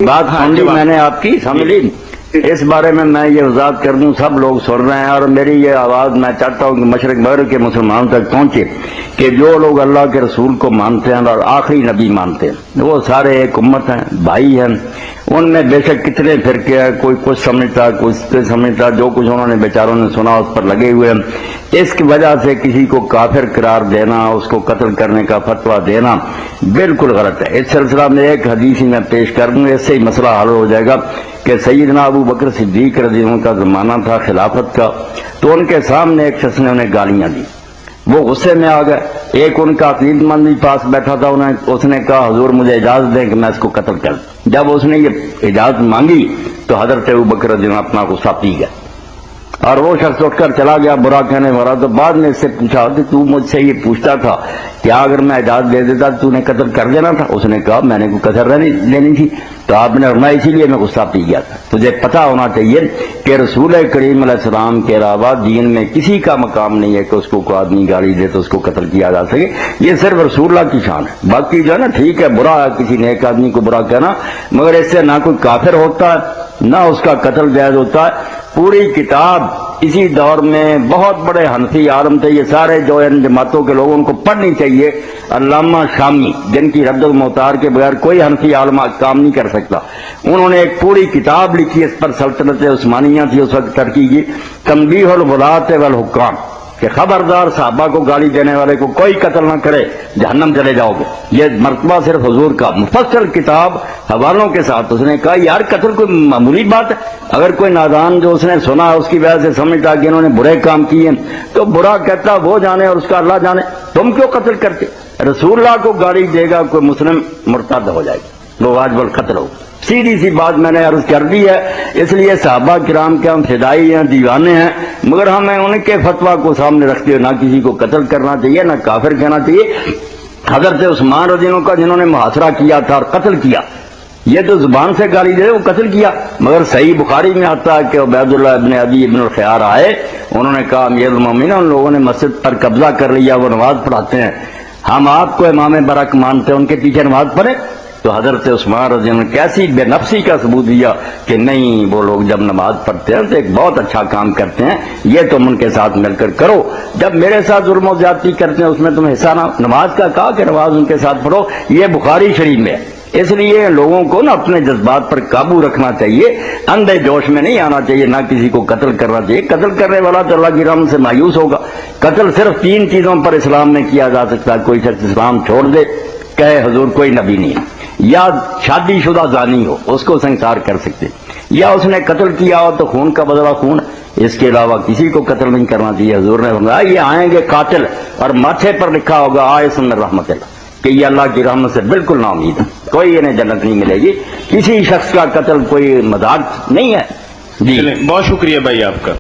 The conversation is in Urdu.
بات سن لی میں نے آپ کی، سمجھ لی۔ اس بارے میں یہ وضاحت کر دوں، سب لوگ سن رہے ہیں اور میری یہ آواز میں چاہتا ہوں کہ مشرق مغرب کے مسلمانوں تک پہنچے کہ جو لوگ اللہ کے رسول کو مانتے ہیں اور آخری نبی مانتے ہیں وہ سارے ایک امت ہیں، بھائی ہیں۔ ان میں بے شک کتنے فرقے ہیں، کوئی کچھ سمجھتا کوئی کچھ سمجھتا، جو کچھ انہوں نے بیچاروں نے سنا اس پر لگے ہوئے ہیں۔ اس کی وجہ سے کسی کو کافر قرار دینا، اس کو قتل کرنے کا فتویٰ دینا بالکل غلط ہے۔ اس سلسلہ میں ایک حدیث ہی میں پیش کر دوں، اس سے ہی مسئلہ حل ہو جائے گا کہ سیدنا ابو بکر صدیق رضی اللہ عنہ کا زمانہ تھا خلافت کا، تو ان کے سامنے ایک شخص نے انہیں گالیاں دی، وہ غصے میں آ گئے۔ ایک ان کا عقیدت مند بھی پاس بیٹھا تھا، اس نے کہا حضور مجھے اجازت دیں کہ میں اس کو قتل کر دوں۔ جب اس نے یہ اجازت مانگی تو حضرت ابو بکر رضی اللہ عنہ اپنا غصہ پی گیا اور وہ شخص اٹھ کر چلا گیا برا کہنے والا۔ تو بعد میں اس سے پوچھا کہ تو مجھ سے یہ پوچھتا تھا کیا اگر میں اجازت دے دیتا تو نے قتل کر دینا تھا؟ اس نے کہا میں نے کوئی قتل لینی تھی، تو آپ نے فرمایا اسی لیے میں غصہ پی گیا تھا۔ تجھے پتا ہونا چاہیے کہ رسول کریم علیہ السلام کے علاوہ دین میں کسی کا مقام نہیں ہے کہ اس کو کوئی آدمی گالی دے تو اس کو قتل کیا جا سکے، یہ صرف رسول اللہ کی شان ہے۔ باقی جو ہے نا ٹھیک ہے برا ہے کسی نیک آدمی کو برا کہنا، مگر اس سے نہ کوئی کافر ہوتا ہے نہ اس کا قتل جائز ہوتا ہے۔ پوری کتاب اسی دور میں بہت بڑے حنفی عالم تھے، یہ سارے جو ان جماعتوں کے لوگوں کو پڑھنی چاہیے۔ علامہ شامی جن کی رد المختار کے بغیر کوئی حنفی عالم کام نہیں کر سکتا، انہوں نے ایک پوری کتاب لکھی اس پر، سلطنت عثمانیہ تھی اس وقت ترکی کی، تنبیہ الولاۃ والحکام، کہ خبردار صحابہ کو گالی دینے والے کو کوئی قتل نہ کرے جہنم چلے جاؤ گے۔ یہ مرتبہ صرف حضور کا، مفصل کتاب حوالوں کے ساتھ۔ اس نے کہا یار قتل کوئی معمولی بات ہے، اگر کوئی نادان جو اس نے سنا اس کی وجہ سے سمجھتا کہ انہوں نے برے کام کیے تو برا کہتا وہ جانے اور اس کا اللہ جانے، تم کیوں قتل کرتے؟ رسول اللہ کو گالی دے گا کوئی مسلم مرتد ہو جائے گا، وہ واجب القتل ہو۔ سیدھی سی بات میں نے عرض کر دی ہے، اس لیے صحابہ کرام کے ہم فدائی ہیں، دیوانے ہیں، مگر ہمیں ان کے فتویٰ کو سامنے رکھتے ہوئے نہ کسی کو قتل کرنا چاہیے نہ کافر کہنا چاہیے۔ حضرت عثمان رضی اللہ عنہ کا جنہوں نے محاصرہ کیا تھا اور قتل کیا، یہ تو زبان سے گالی دے وہ قتل کیا، مگر صحیح بخاری میں آتا ہے کہ عبید اللہ ابن ابی ابن الخیار آئے، انہوں نے کہا امیر المومنین ان لوگوں نے مسجد پر قبضہ کر لیا، وہ نماز پڑھاتے ہیں، ہم آپ کو امام برک مانتے ہیں، ان کے پیچھے نماز پڑھے؟ تو حضرت عثمان رضی اللہ عنہ کیسی بے نفسی کا ثبوت دیا کہ نہیں وہ لوگ جب نماز پڑھتے ہیں تو ایک بہت اچھا کام کرتے ہیں، یہ تم ان کے ساتھ مل کر کرو، جب میرے ساتھ ظلم و زیادتی کرتے ہیں اس میں تمہیں حصہ نہ۔ نماز کا کہا کہ نماز ان کے ساتھ پڑھو، یہ بخاری شریف میں ہے۔ اس لیے لوگوں کو نا اپنے جذبات پر قابو رکھنا چاہیے، اندھے جوش میں نہیں آنا چاہیے، نہ کسی کو قتل کرنا چاہیے۔ قتل کرنے والا تو اللہ کی رحمت سے مایوس ہوگا۔ قتل صرف 3 چیزوں پر اسلام میں کیا جا سکتا ہے، کوئی شخص اسلام چھوڑ دے، کہے حضور کوئی نبی نہیں ہے، یا شادی شدہ زانی ہو اس کو سنسار کر سکتے، یا اس نے قتل کیا ہو تو خون کا بدلہ خون، اس کے علاوہ کسی کو قتل نہیں کرنا چاہیے۔ حضور نے فرمایا یہ آئیں گے قاتل اور ماتھے پر لکھا ہوگا آئس من رحمت اللہ، کہ یہ اللہ کی رحمت سے بالکل نا امید ہے، کوئی انہیں جنت نہیں ملے گی۔ کسی شخص کا قتل کوئی مذاق نہیں ہے۔ جی بہت شکریہ بھائی آپ کا۔